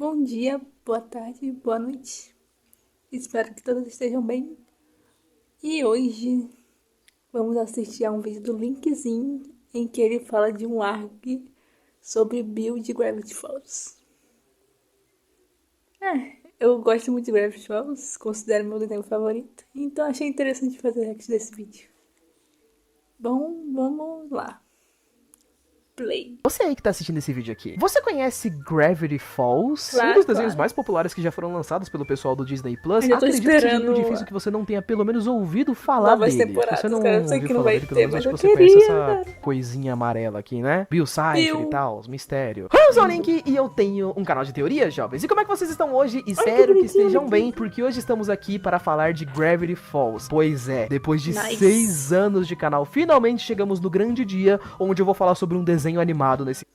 Bom dia, boa tarde, boa noite. Espero que todos estejam bem. E hoje vamos assistir a um vídeo do Linkzinho em que ele fala de um ARG sobre build de Gravity Falls. Eu gosto muito de Gravity Falls, considero meu desenho favorito, então achei interessante fazer react desse vídeo. Bom, vamos lá. Play. Você aí que tá assistindo esse vídeo aqui, você conhece Gravity Falls? Claro, Um dos desenhos claro. mais populares que já foram lançados pelo pessoal do Disney Plus. Eu já tô Acredito que seja esperando muito difícil que você não tenha pelo menos ouvido falar novas dele. temporadas, Se você não cara. Eu sei ouviu que não falar vai dele, ter, pelo menos mas acho eu que você conhece queria, essa coisinha amarela aqui, né? Bill Cipher Bill. e tal, os mistério. Eu sou o Link e eu tenho um canal de teorias, jovens. E como é que vocês estão hoje? Espero que estejam bem, porque hoje estamos aqui para falar de Gravity Falls. Pois é, depois de 6 anos de canal, finalmente chegamos no grande dia onde eu vou falar sobre um desenho animado nesse...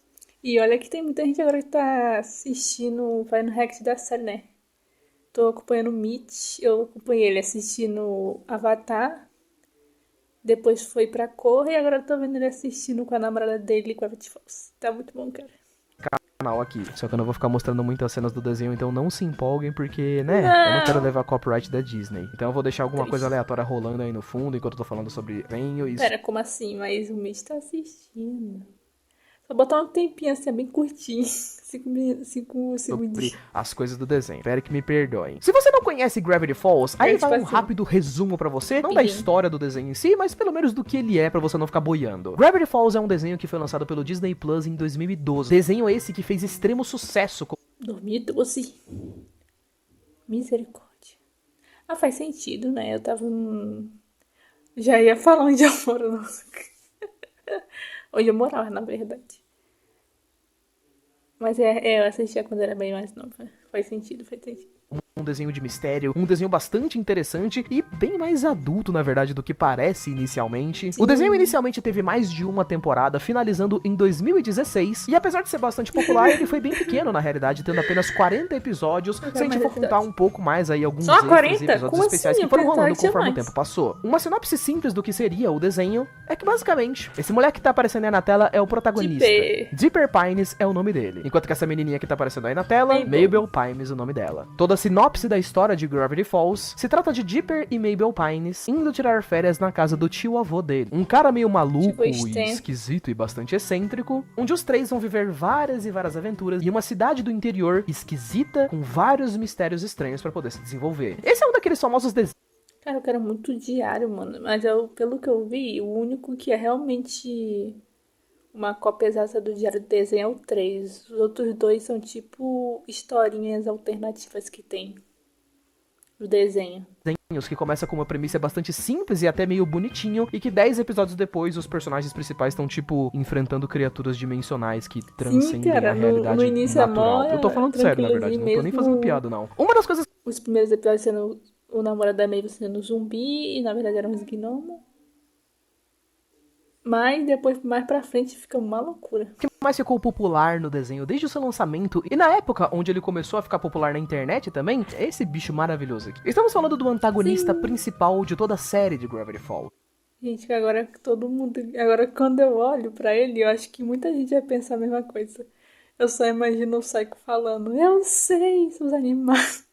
E olha que tem muita gente agora que tá assistindo, fazendo react da série, né? Tô acompanhando o Mitch, eu acompanhei ele assistindo Avatar, depois foi pra Korra e agora eu tô vendo ele assistindo com a namorada dele, Gravity Falls. Tá muito bom, cara. Canal aqui. Só que eu não vou ficar mostrando muitas cenas do desenho, então não se empolguem, porque, né, eu não quero levar copyright da Disney. Então eu vou deixar alguma coisa aleatória rolando aí no fundo, enquanto eu tô falando sobre desenho e... Pera, como assim? Mas o Mitch tá assistindo. Só botar um tempinho assim, é bem curtinho. 5 segundinhos. sobre as coisas do desenho. Espero que me perdoem. Se você não conhece Gravity Falls, aí vai um rápido resumo pra você, não da história do desenho em si, mas pelo menos do que ele é, pra você não ficar boiando. Gravity Falls é um desenho que foi lançado pelo Disney Plus em 2012. Desenho esse que fez extremo sucesso com... 2012. Misericórdia. Ah, faz sentido, né? Eu tava... Já ia falar onde eu moro, não. Onde eu morava, na verdade. Mas eu assistia quando era bem mais nova. Faz sentido. Um desenho de mistério, um desenho bastante interessante e bem mais adulto, na verdade, do que parece inicialmente. Sim. O desenho inicialmente teve mais de uma temporada, finalizando em 2016, e apesar de ser bastante popular, ele foi bem pequeno, na realidade, tendo apenas 40 episódios, se a gente for contar um pouco mais aí, alguns episódios especiais que foram rolando conforme o tempo passou. Uma sinopse simples do que seria o desenho é que, basicamente, esse moleque que tá aparecendo aí na tela é o protagonista. Dipper Pines é o nome dele, enquanto que essa menininha que tá aparecendo aí na tela, Mabel Pines, o nome dela. Toda a sinopse da história de Gravity Falls se trata de Dipper e Mabel Pines indo tirar férias na casa do tio-avô dele. Um cara meio maluco e esquisito e bastante excêntrico, onde os três vão viver várias e várias aventuras em uma cidade do interior esquisita com vários mistérios estranhos pra poder se desenvolver. Esse é um daqueles famosos desenhos. Cara, eu quero muito diário, mano. Mas pelo que eu vi, o único que é realmente uma cópia exata do diário do desenho é o 3. Os outros dois são tipo historinhas alternativas que tem do desenho. Desenhos que começa com uma premissa bastante simples e até meio bonitinho, e que 10 episódios depois os personagens principais estão, tipo, enfrentando criaturas dimensionais que transcendem a realidade no início natural. Eu tô falando sério, na verdade, não tô nem fazendo piada, não. Uma das coisas... Os primeiros episódios sendo o namorado da Maeve sendo zumbi, e na verdade eram uns gnomos. Mas depois, mais pra frente, fica uma loucura. O que mais ficou popular no desenho desde o seu lançamento, e na época onde ele começou a ficar popular na internet também, é esse bicho maravilhoso aqui. Estamos falando do antagonista principal de toda a série de Gravity Falls. Gente, agora todo mundo... Agora quando eu olho pra ele, eu acho que muita gente vai pensar a mesma coisa. Eu só imagino o Psycho falando, eu sei, seus animais.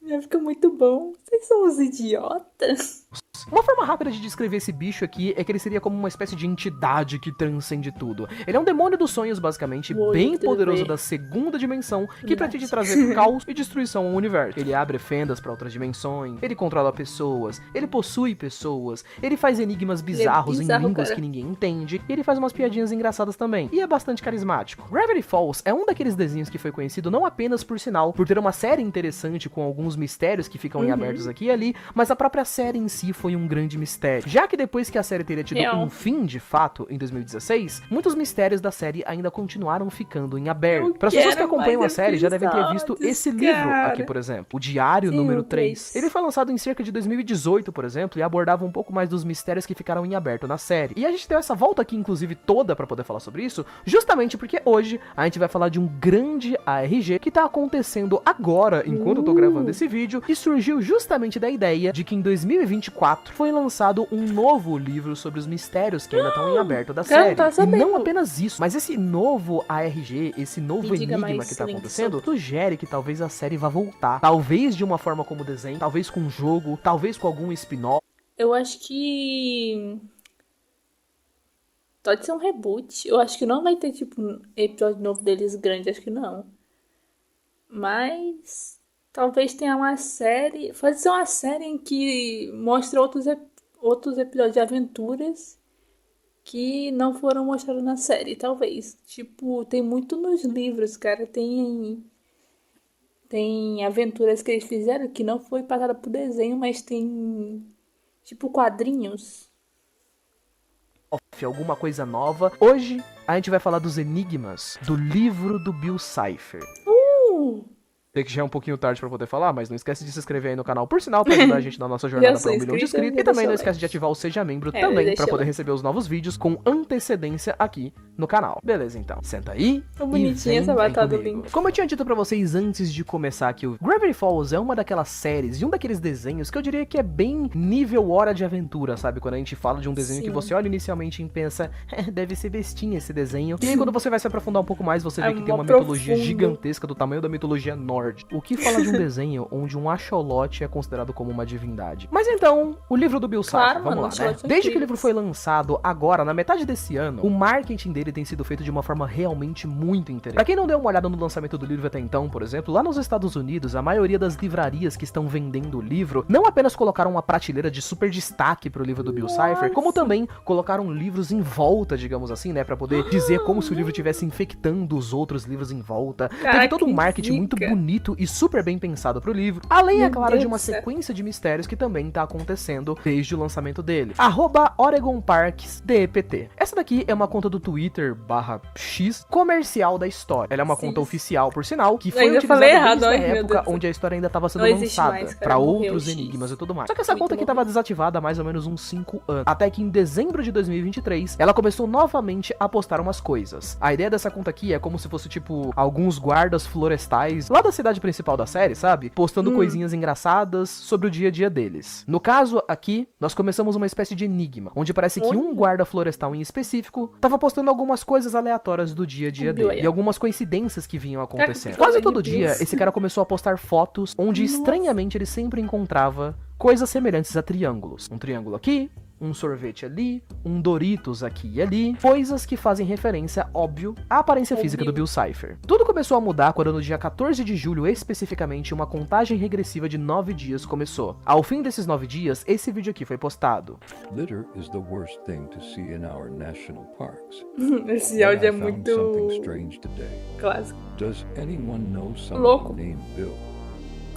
Já fica muito bom. Vocês são uns idiotas. Uma forma rápida de descrever esse bicho aqui é que ele seria como uma espécie de entidade que transcende tudo. Ele é um demônio dos sonhos, basicamente, bem poderoso da segunda dimensão, que pretende trazer caos e destruição ao universo. Ele abre fendas para outras dimensões, ele controla pessoas, ele possui pessoas, ele faz enigmas bizarros em línguas que ninguém entende, e ele faz umas piadinhas engraçadas também, e é bastante carismático. Gravity Falls é um daqueles desenhos que foi conhecido não apenas por sinal, por ter uma série interessante com alguns mistérios que ficam em abertos aqui e ali, mas a própria série em si foi um grande mistério. Já que depois que a série teria tido um fim, de fato, em 2016, muitos mistérios da série ainda continuaram ficando em aberto. Para as pessoas que acompanham a série, já devem ter visto esse livro aqui, por exemplo, o Diário número 3. Ele foi lançado em cerca de 2018, por exemplo, e abordava um pouco mais dos mistérios que ficaram em aberto na série. E a gente deu essa volta aqui, inclusive, toda pra poder falar sobre isso, justamente porque hoje a gente vai falar de um grande ARG que tá acontecendo agora, enquanto eu tô gravando esse vídeo, e surgiu justamente da ideia de que em 2024 4, foi lançado um novo livro sobre os mistérios que ainda estão em aberto da Cara, série. tá E sabendo. não apenas isso, mas esse novo ARG, esse novo Me diga enigma mais, que tá Link, acontecendo, sugere que talvez a série vá voltar. Talvez de uma forma como desenho, talvez com um jogo, talvez com algum spin-off. Eu acho que pode ser um reboot. Eu acho que não vai ter, tipo, um episódio novo deles grande, acho que não. Mas talvez tenha uma série. Pode ser uma série em que mostra outros episódios de aventuras que não foram mostrados na série, talvez. Tipo, tem muito nos livros, cara. Tem aventuras que eles fizeram que não foi passada pro desenho, mas tem, tipo, quadrinhos. Alguma coisa nova. Hoje a gente vai falar dos enigmas do livro do Bill Cipher. Sei que já é um pouquinho tarde pra poder falar, mas não esquece de se inscrever aí no canal, por sinal, pra ajudar a gente na nossa jornada pra 1 milhão de inscritos. E também não esquece de ativar o Seja Membro também, pra poder receber os novos vídeos com antecedência aqui no canal. Beleza, então. Senta aí Tão bonitinha essa batata do Link. Como eu tinha dito pra vocês antes de começar aqui, o Gravity Falls é uma daquelas séries e um daqueles desenhos que eu diria que é bem nível Hora de Aventura, sabe? Quando a gente fala de um desenho que você olha inicialmente e pensa, deve ser bestinha esse desenho. E aí quando você vai se aprofundar um pouco mais, você vê que tem uma mitologia gigantesca do tamanho da mitologia nórdica. O que fala de um desenho onde um axolote é considerado como uma divindade? Mas então, o livro do Bill Cipher, vamos lá, né? Desde que o livro foi lançado, agora, na metade desse ano, o marketing dele tem sido feito de uma forma realmente muito interessante. Pra quem não deu uma olhada no lançamento do livro até então, por exemplo, lá nos Estados Unidos, a maioria das livrarias que estão vendendo o livro, não apenas colocaram uma prateleira de super destaque pro livro do Bill Cipher, como também colocaram livros em volta, digamos assim, né? Pra poder dizer como se o livro estivesse infectando os outros livros em volta. Teve todo um marketing muito bonito e super bem pensado pro livro, além, é claro, de uma sequência de mistérios que também tá acontecendo desde o lançamento dele. @OregonParksDEPT. Essa daqui é uma conta do Twitter /X comercial da história. Ela é uma conta oficial, por sinal, que foi utilizada desde a época onde a história ainda estava sendo lançada pra outros enigmas e tudo mais. Só que essa conta aqui tava desativada há mais ou menos uns 5 anos, até que em dezembro de 2023, ela começou novamente a postar umas coisas. A ideia dessa conta aqui é como se fosse, tipo, alguns guardas florestais lá da cidade principal da série, sabe? Postando coisinhas engraçadas sobre o dia a dia deles. No caso aqui, nós começamos uma espécie de enigma, onde parece que um guarda florestal em específico tava postando algumas coisas aleatórias do dia a dia dele e algumas coincidências que vinham acontecendo. Quase todo dia, esse cara começou a postar fotos onde estranhamente ele sempre encontrava coisas semelhantes a triângulos. Um triângulo aqui, um sorvete ali, um Doritos aqui e ali, coisas que fazem referência, óbvio, à aparência física do Bill Cipher. Tudo começou a mudar quando no dia 14 de julho, especificamente, uma contagem regressiva de 9 dias começou. Ao fim desses 9 dias, esse vídeo aqui foi postado. Litter is the worst thing to see in our national parks. Esse áudio é muito clássico. Does anyone know someone named Bill?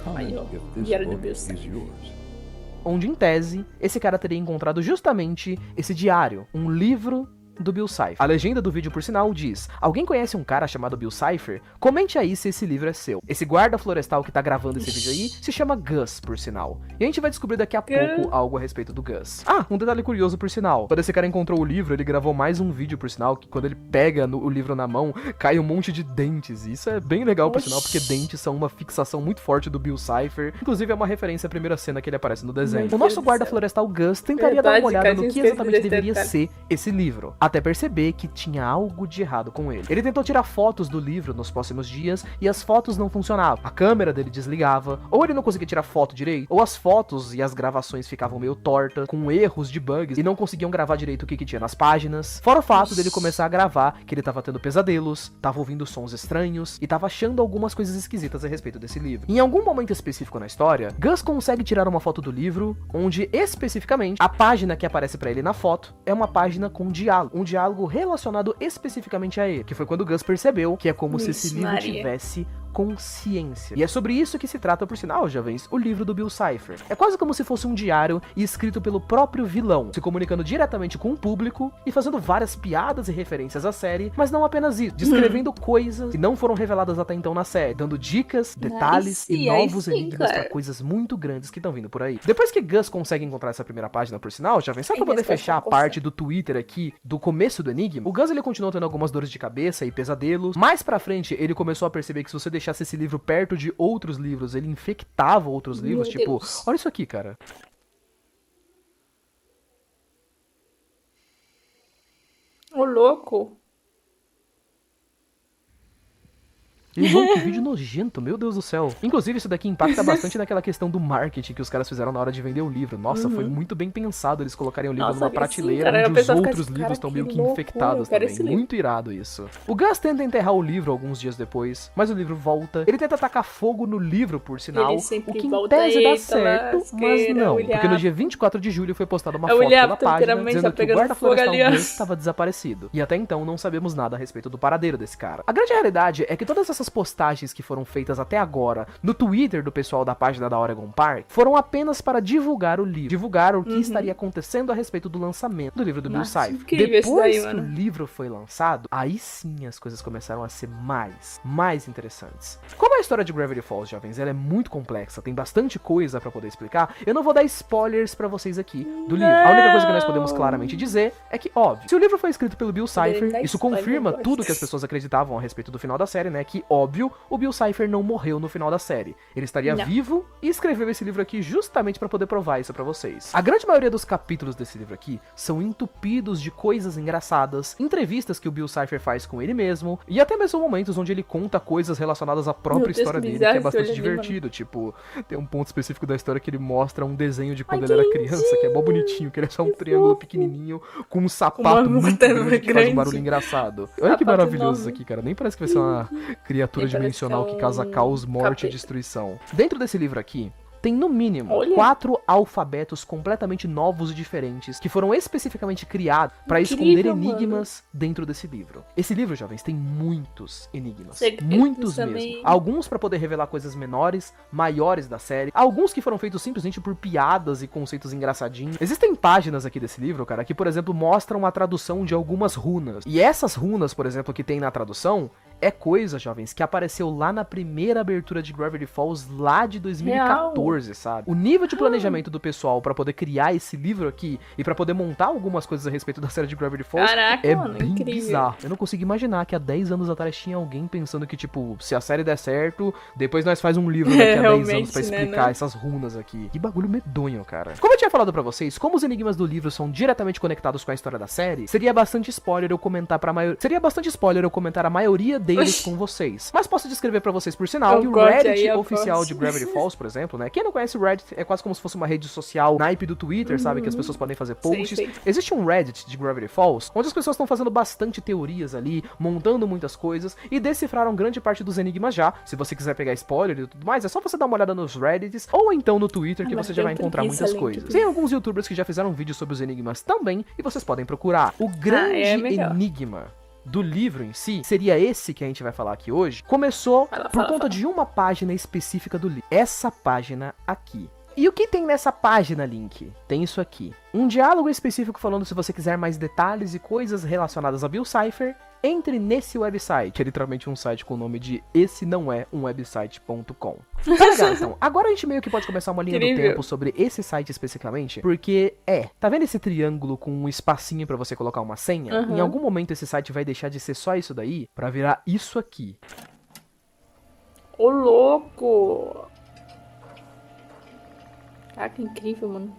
Comment if this book is yours. Onde, em tese, esse cara teria encontrado justamente esse diário, um livro do Bill Cipher. A legenda do vídeo, por sinal, diz: alguém conhece um cara chamado Bill Cipher? Comente aí se esse livro é seu. Esse guarda florestal que tá gravando esse vídeo aí se chama Gus, por sinal. E a gente vai descobrir daqui a pouco algo a respeito do Gus. Ah, um detalhe curioso, por sinal. Quando esse cara encontrou o livro, ele gravou mais um vídeo, por sinal, que quando ele pega o livro na mão, cai um monte de dentes. E isso é bem legal, por sinal, porque dentes são uma fixação muito forte do Bill Cipher. Inclusive, é uma referência à primeira cena que ele aparece no desenho. O nosso guarda florestal Gus tentaria dar uma olhada no que exatamente deveria ser esse livro, até perceber que tinha algo de errado com ele. Ele tentou tirar fotos do livro nos próximos dias e as fotos não funcionavam. A câmera dele desligava, ou ele não conseguia tirar foto direito, ou as fotos e as gravações ficavam meio tortas, com erros de bugs, e não conseguiam gravar direito o que tinha nas páginas. Fora o fato dele começar a gravar que ele tava tendo pesadelos, tava ouvindo sons estranhos e tava achando algumas coisas esquisitas a respeito desse livro. Em algum momento específico na história, Gus consegue tirar uma foto do livro, onde especificamente a página que aparece pra ele na foto é uma página com um diálogo relacionado especificamente a ele, que foi quando Gus percebeu que é como se esse livro tivesse consciência. E é sobre isso que se trata, por sinal, jovens, o livro do Bill Cipher. É quase como se fosse um diário escrito pelo próprio vilão, se comunicando diretamente com o público e fazendo várias piadas e referências à série, mas não apenas isso, descrevendo coisas que não foram reveladas até então na série, dando dicas, detalhes e novos enigmas pra coisas muito grandes que estão vindo por aí. Depois que Gus consegue encontrar essa primeira página, por sinal, jovens, só pra poder fechar a parte do Twitter aqui, do começo do enigma, o Gus ele continuou tendo algumas dores de cabeça e pesadelos. Mais pra frente, ele começou a perceber que se você deixasse esse livro perto de outros livros, ele infectava outros livros, tipo, olha isso aqui, cara. Ô, louco. Irmão, que vídeo nojento, meu Deus do céu. Inclusive, isso daqui impacta bastante naquela questão do marketing que os caras fizeram na hora de vender o livro. Nossa, foi muito bem pensado eles colocarem o livro numa prateleira onde os outros livros estão meio que infectados também. Muito irado isso. O Gus tenta enterrar o livro alguns dias depois, mas o livro volta. Ele tenta atacar fogo no livro, por sinal, o que em tese dá certo, mas não. Porque no dia 24 de julho foi postada uma foto pela página dizendo que o guarda florestal estava desaparecido. E até então não sabemos nada a respeito do paradeiro desse cara. A grande realidade é que todas essas postagens que foram feitas até agora no Twitter do pessoal da página da Oregon Park foram apenas para divulgar o livro, divulgar o que estaria acontecendo a respeito do lançamento do livro do Bill Cipher. Depois que o livro foi lançado, aí sim as coisas começaram a ser mais interessantes. Como a história de Gravity Falls, jovens, ela é muito complexa, tem bastante coisa pra poder explicar, eu não vou dar spoilers pra vocês aqui do livro. A única coisa que nós podemos claramente dizer é que, óbvio, se o livro foi escrito pelo Bill Cipher, isso confirma tudo que as pessoas acreditavam a respeito do final da série, né, que, óbvio, o Bill Cipher não morreu no final da série. Ele estaria vivo e escreveu esse livro aqui justamente pra poder provar isso pra vocês. A grande maioria dos capítulos desse livro aqui são entupidos de coisas engraçadas, entrevistas que o Bill Cipher faz com ele mesmo, e até mesmo momentos onde ele conta coisas relacionadas à própria história dele, que é bastante divertido. Tipo, tem um ponto específico da história que ele mostra um desenho de quando ele era criança, que é mó bonitinho, que ele é só um triângulo pequenininho com um sapato muito grande que faz um barulho engraçado. Olha que maravilhoso isso aqui, cara. Nem parece que vai ser uma criatura dimensional que causa caos, morte e destruição. Dentro desse livro aqui, tem no mínimo 4 alfabetos completamente novos e diferentes que foram especificamente criados para esconder enigmas dentro desse livro. Esse livro, jovens, tem muitos enigmas. Muitos mesmo. Alguns para poder revelar coisas menores, maiores da série. Alguns que foram feitos simplesmente por piadas e conceitos engraçadinhos. Existem páginas aqui desse livro, cara, que, por exemplo, mostram a tradução de algumas runas. E essas runas, por exemplo, que tem na tradução, é coisa, jovens, que apareceu lá na primeira abertura de Gravity Falls, lá de 2014, sabe? O nível de planejamento do pessoal pra poder criar esse livro aqui e pra poder montar algumas coisas a respeito da série de Gravity Falls é bem bizarro. Eu não consigo imaginar que há 10 anos atrás tinha alguém pensando que, tipo, se a série der certo, depois nós faz um livro daqui a 10 anos pra explicar essas runas aqui. Que bagulho medonho, cara. Como eu tinha falado pra vocês, como os enigmas do livro são diretamente conectados com a história da série, seria bastante spoiler eu comentar a maioria deles com vocês. Mas posso descrever pra vocês, por sinal, que o Reddit oficial de Gravity Falls, por exemplo, né? Quem não conhece o Reddit é quase como se fosse uma rede social naipe do Twitter, sabe? Que as pessoas podem fazer posts. Existe um Reddit de Gravity Falls, onde as pessoas estão fazendo bastante teorias ali, montando muitas coisas, e decifraram grande parte dos enigmas já. Se você quiser pegar spoiler e tudo mais, é só você dar uma olhada nos Reddits, ou então no Twitter, que você já vai encontrar muitas coisas. Tem alguns youtubers que já fizeram vídeos sobre os enigmas também, e vocês podem procurar. O grande enigma do livro em si, seria esse que a gente vai falar aqui hoje, começou por conta de uma página específica do livro. Essa página aqui. E o que tem nessa página, Link? Tem isso aqui. Um diálogo específico falando se você quiser mais detalhes e coisas relacionadas a Bill Cipher, entre nesse website. É literalmente um site com o nome de esse não é um website.com. Tá legal, então. Agora a gente meio que pode começar uma linha do tempo sobre esse site especificamente, porque tá vendo esse triângulo com um espacinho pra você colocar uma senha? Em algum momento esse site vai deixar de ser só isso daí pra virar isso aqui. Ô, louco! Ah, que incrível, mano.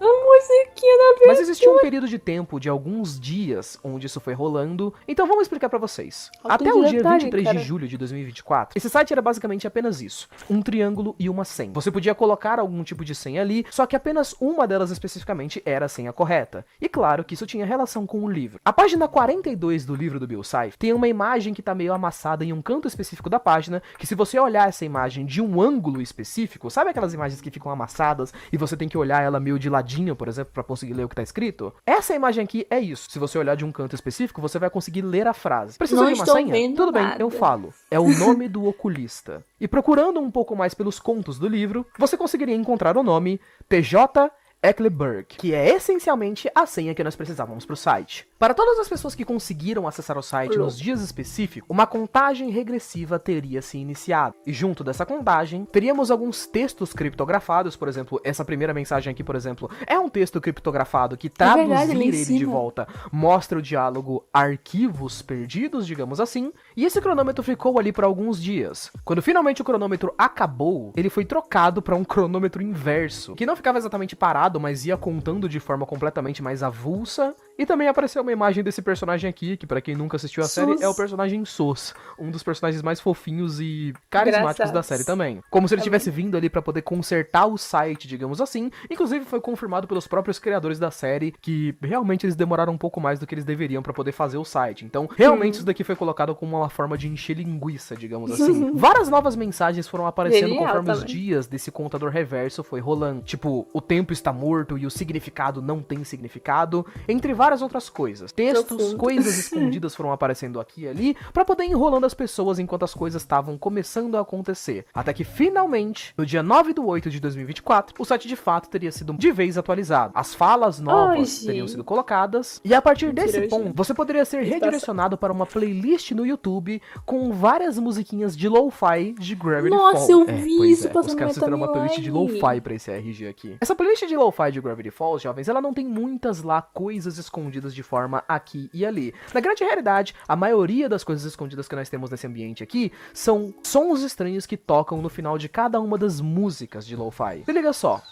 A musiquinha da abertura. Mas existiu um período de tempo de alguns dias onde isso foi rolando, então vamos explicar pra vocês. Até o dia 23 de julho de 2024, esse site era basicamente apenas isso, um triângulo e uma senha. Você podia colocar algum tipo de senha ali, só que apenas uma delas especificamente era a senha correta. E claro que isso tinha relação com o livro. A página 42 do livro do Bill Cipher tem uma imagem que tá meio amassada em um canto específico da página, que se você olhar essa imagem de um ângulo específico, sabe aquelas imagens que ficam amassadas e você tem que olhar ela meio de ladinho, por exemplo, pra conseguir ler o que tá escrito? Essa imagem aqui é isso. Se você olhar de um canto específico, você vai conseguir ler a frase. Precisa de uma senha? Tudo bem, eu falo. É o nome do oculista. E procurando um pouco mais pelos contos do livro, você conseguiria encontrar o nome T.J. Eckleburg, que é essencialmente a senha que nós precisávamos para o site. Para todas as pessoas que conseguiram acessar o site nos dias específicos, uma contagem regressiva teria se iniciado. E junto dessa contagem, teríamos alguns textos criptografados, por exemplo, essa primeira mensagem aqui, por exemplo, é um texto criptografado que traduzir ele de volta mostra o diálogo arquivos perdidos, digamos assim, e esse cronômetro ficou ali por alguns dias. Quando finalmente o cronômetro acabou, ele foi trocado para um cronômetro inverso, que não ficava exatamente parado, mas ia contando de forma completamente mais avulsa E também apareceu uma imagem desse personagem aqui, que pra quem nunca assistiu a série, é o personagem Sos, um dos personagens mais fofinhos e carismáticos da série também. Como se ele tivesse vindo ali pra poder consertar o site, digamos assim. Inclusive foi confirmado pelos próprios criadores da série que realmente eles demoraram um pouco mais do que eles deveriam pra poder fazer o site. Então, realmente isso daqui foi colocado como uma forma de encher linguiça, digamos assim. Várias novas mensagens foram aparecendo conforme os dias desse contador reverso foi rolando. Tipo, o tempo está morto e o significado não tem significado, entre várias outras coisas. Textos, coisas escondidas foram aparecendo aqui e ali, pra poder ir enrolando as pessoas enquanto as coisas estavam começando a acontecer. Até que, finalmente, no dia 9/8 de 2024, o site de fato teria sido de vez atualizado. As falas novas teriam sido colocadas, e a partir desse ponto, você poderia ser redirecionado para uma playlist no YouTube com várias musiquinhas de lo-fi de Gravity Falls. Nossa, eu vi isso passando. Os caras fizeram uma playlist de lo-fi pra esse RG aqui. Essa playlist de lo-fi de Gravity Falls, jovens, ela não tem muitas lá coisas escondidas de forma aqui e ali. Na grande realidade, a maioria das coisas escondidas que nós temos nesse ambiente aqui são sons estranhos que tocam no final de cada uma das músicas de lo-fi. Se liga só.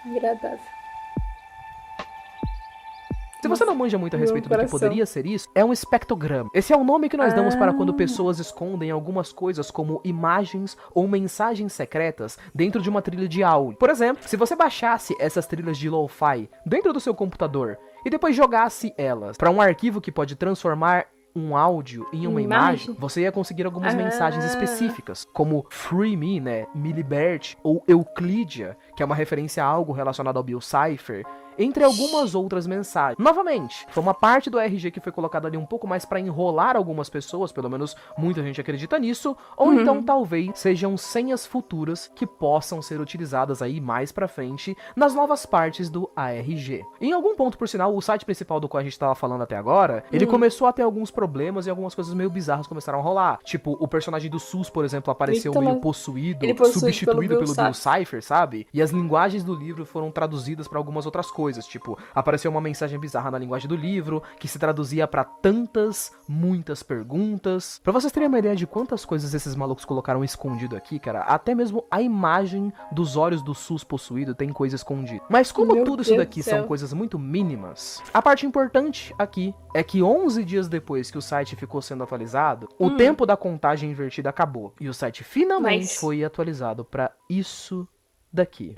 Agradável. Se você não manja muito a respeito do que poderia ser isso, é um espectrograma. Esse é o nome que nós damos para quando pessoas escondem algumas coisas como imagens ou mensagens secretas dentro de uma trilha de áudio. Por exemplo, se você baixasse essas trilhas de lo-fi dentro do seu computador e depois jogasse elas para um arquivo que pode transformar um áudio em uma imagem, você ia conseguir algumas mensagens específicas, como Free Me, né, Me Liberte, ou Euclidia, que é uma referência a algo relacionado ao Bill Cipher, entre algumas outras mensagens. Novamente, foi uma parte do RG que foi colocada ali um pouco mais pra enrolar algumas pessoas, pelo menos muita gente acredita nisso, ou então talvez sejam senhas futuras que possam ser utilizadas aí mais pra frente nas novas partes do ARG. Em algum ponto, por sinal, o site principal do qual a gente tava falando até agora, ele começou a ter alguns problemas e algumas coisas meio bizarras começaram a rolar. Tipo, o personagem do SUS, por exemplo, apareceu meio possuído, substituído pelo Bill Cipher, sabe? E as linguagens do livro foram traduzidas pra algumas outras coisas. Tipo, apareceu uma mensagem bizarra na linguagem do livro, que se traduzia pra muitas perguntas. Pra vocês terem uma ideia de quantas coisas esses malucos colocaram escondido aqui, cara, até mesmo a imagem dos olhos do SUS possuído tem coisa escondida. Mas como tudo isso daqui são coisas muito mínimas, a parte importante aqui é que 11 dias depois que o site ficou sendo atualizado, o tempo da contagem invertida acabou. E o site finalmente foi atualizado pra isso daqui.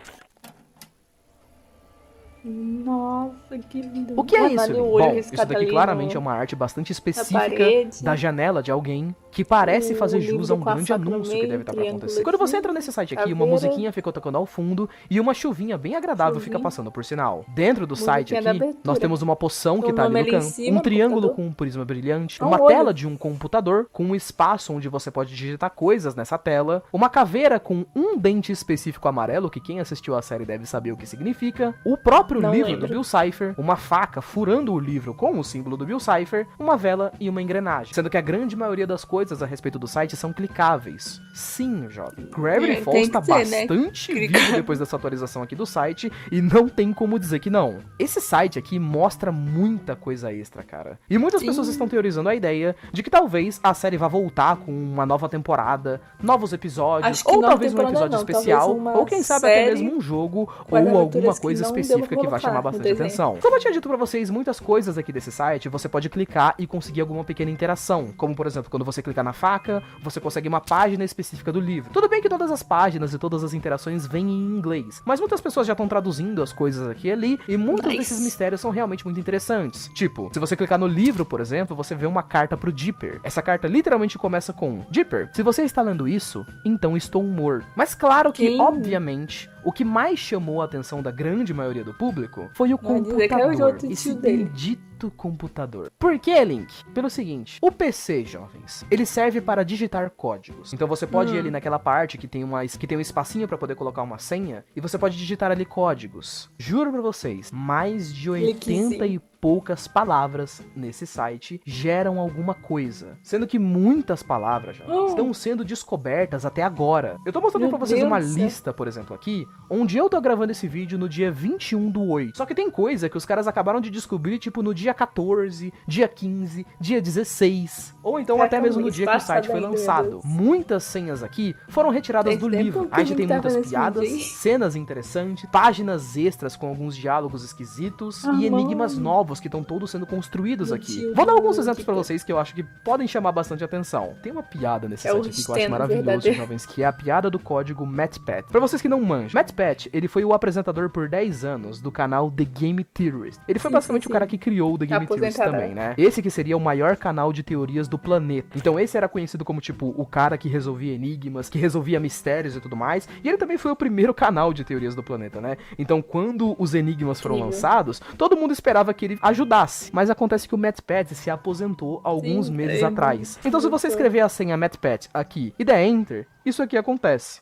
Nossa, que lindo. O que é isso? Bom, isso daqui claramente é uma arte bastante específica da janela de alguém que parece fazer jus a um grande anúncio que deve estar pra acontecer. Quando você entra nesse site aqui, uma musiquinha fica tocando ao fundo e uma chuvinha bem agradável fica passando por sinal. Dentro do site aqui, nós temos uma poção que tá ali no canto, um triângulo com um prisma brilhante, uma tela de um computador com um espaço onde você pode digitar coisas nessa tela, uma caveira com um dente específico amarelo, que quem assistiu a série deve saber o que significa, o próprio livro do Bill Cipher, uma faca furando o livro com o símbolo do Bill Cipher, uma vela e uma engrenagem. Sendo que a grande maioria das coisas a respeito do site são clicáveis. Sim, jovem. Gravity Falls tá bastante vivo depois dessa atualização aqui do site e não tem como dizer que não. Esse site aqui mostra muita coisa extra, cara. E muitas pessoas estão teorizando a ideia de que talvez a série vá voltar com uma nova temporada, novos episódios, ou talvez um episódio especial, ou quem sabe até mesmo um jogo ou alguma coisa específica que vai chamar bastante atenção. Como eu tinha dito pra vocês, muitas coisas aqui desse site você pode clicar e conseguir alguma pequena interação, como por exemplo, quando você clicar na faca, você consegue uma página específica do livro. Tudo bem que todas as páginas e todas as interações vêm em inglês, mas muitas pessoas já estão traduzindo as coisas aqui e ali, e muitos desses mistérios são realmente muito interessantes. Tipo, se você clicar no livro, por exemplo, você vê uma carta pro Dipper. Essa carta literalmente começa com: Dipper, se você está lendo isso, então estou morto. Mas claro que, obviamente, o que mais chamou a atenção da grande maioria do público foi o computador. Esse bendito computador. Por que, Link? Pelo seguinte, o PC, jovens, ele serve para digitar códigos. Então você pode ir ali naquela parte que tem um espacinho para poder colocar uma senha, e você pode digitar ali códigos. Juro pra vocês, mais de 80 e poucas palavras nesse site geram alguma coisa. Sendo que muitas palavras já estão sendo descobertas até agora. Eu tô mostrando pra vocês uma lista, por exemplo, aqui, onde eu tô gravando esse vídeo no dia 21/8. Só que tem coisa que os caras acabaram de descobrir, tipo, no dia 14, dia 15, dia 16. Ou então até mesmo no dia que o site foi lançado. Muitas senhas aqui foram retiradas do livro. A gente tem muitas piadas, cenas interessantes, páginas extras com alguns diálogos esquisitos e enigmas novos que estão todos sendo construídos aqui. Vou dar alguns exemplos pra vocês que eu acho que podem chamar bastante atenção. Tem uma piada nesse site aqui que eu acho maravilhoso, jovens, que é a piada do código MattPat. Pra vocês que não manjam, MattPat, ele foi o apresentador por 10 anos do canal The Game Theorist. Ele foi basicamente o cara que criou o The Game Theorist também, né? Esse que seria o maior canal de teorias do planeta. Então esse era conhecido como, tipo, o cara que resolvia enigmas, que resolvia mistérios e tudo mais. E ele também foi o primeiro canal de teorias do planeta, né? Então quando os enigmas foram lançados, todo mundo esperava que ele ajudasse. Mas acontece que o MattPat se aposentou alguns meses atrás. Então se você escrever a senha MattPat aqui e der Enter, isso aqui acontece.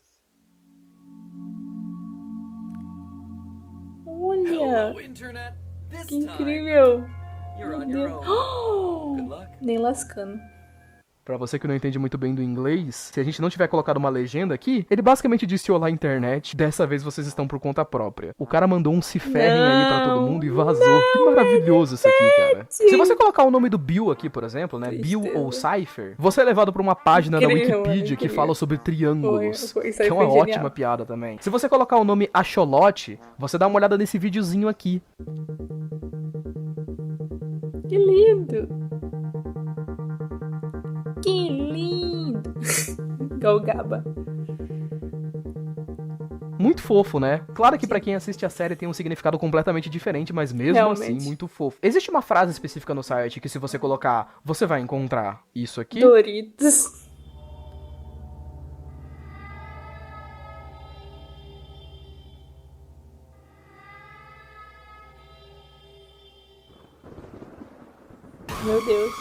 Olha! Que incrível! Meu Deus. Nem lascando. Pra você que não entende muito bem do inglês, se a gente não tiver colocado uma legenda aqui, ele basicamente disse: olá, internet, dessa vez vocês estão por conta própria. O cara mandou um se ferrem aí pra todo mundo e vazou. Que maravilhoso isso aqui, cara. Se você colocar o nome do Bill aqui, por exemplo, né, Bill ou Cypher, você é levado pra uma página da Wikipedia que fala sobre triângulos, que é uma ótima piada também. Se você colocar o nome Axolote, você dá uma olhada nesse videozinho aqui. Que lindo! Que lindo! Galgaba. Muito fofo, né? Claro que pra quem assiste a série tem um significado completamente diferente, mas mesmo assim, muito fofo. Existe uma frase específica no site que se você colocar, você vai encontrar isso aqui. Doritos. Meu Deus.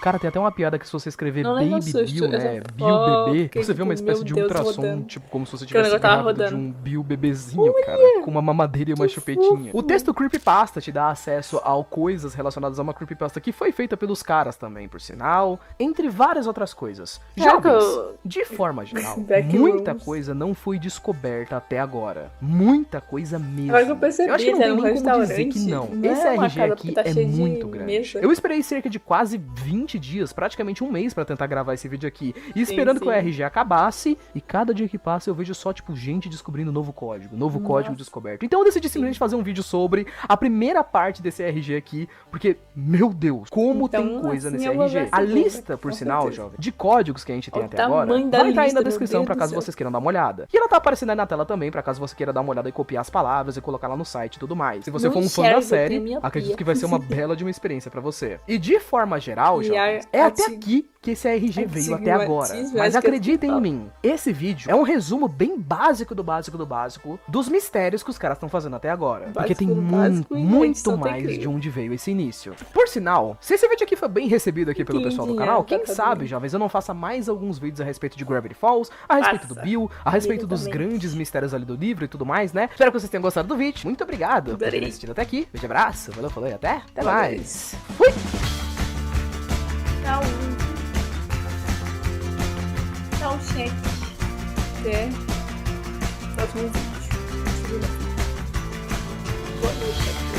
Cara, tem até uma piada que se você escrever não Baby Bill, né? Bill bebê, você vê uma espécie de ultrassom, rodando. Tipo, como se você tivesse grávido de um Bill bebezinho, cara, com uma mamadeira e uma chupetinha. O texto Creepypasta te dá acesso a coisas relacionadas a uma Creepypasta que foi feita pelos caras também, por sinal, entre várias outras coisas. Jovens, de forma geral, muita coisa não foi descoberta até agora. Muita coisa mesmo. Agora que eu percebi, eu acho que não tem nem como dizer que não. Esse RG aqui é muito grande. Eu esperei cerca de quase 20 dias, praticamente um mês pra tentar gravar esse vídeo aqui, e esperando que o RG acabasse, e cada dia que passa eu vejo só, tipo, gente descobrindo novo código descoberto. Então eu decidi simplesmente fazer um vídeo sobre a primeira parte desse RG aqui, porque, meu Deus, como tem coisa nesse RG. A lista, por sinal, jovem, de códigos que a gente tem até agora, vai estar aí na descrição pra caso vocês queiram dar uma olhada. E ela tá aparecendo aí na tela também, pra caso você queira dar uma olhada e copiar as palavras e colocar lá no site e tudo mais. Se você for um fã da série, acredito que vai ser uma bela de uma experiência pra você. E de forma geral, jovem, é até aqui que esse RG veio até agora. Mas acreditem em mim, esse vídeo é um resumo bem básico do básico do básico dos mistérios que os caras estão fazendo até agora. Porque tem muito mais de onde veio esse início. Por sinal, se esse vídeo aqui foi bem recebido aqui pelo pessoal do canal, quem sabe, jovens, eu não faça mais alguns vídeos a respeito de Gravity Falls, a respeito do Bill, a respeito dos grandes mistérios ali do livro e tudo mais, né? Espero que vocês tenham gostado do vídeo. Muito obrigado por terem assistido até aqui. Beijo, abraço, valeu, falou e até mais. Fui! Tchau. Tchau, gente. Até o próximo vídeo. Boa noite.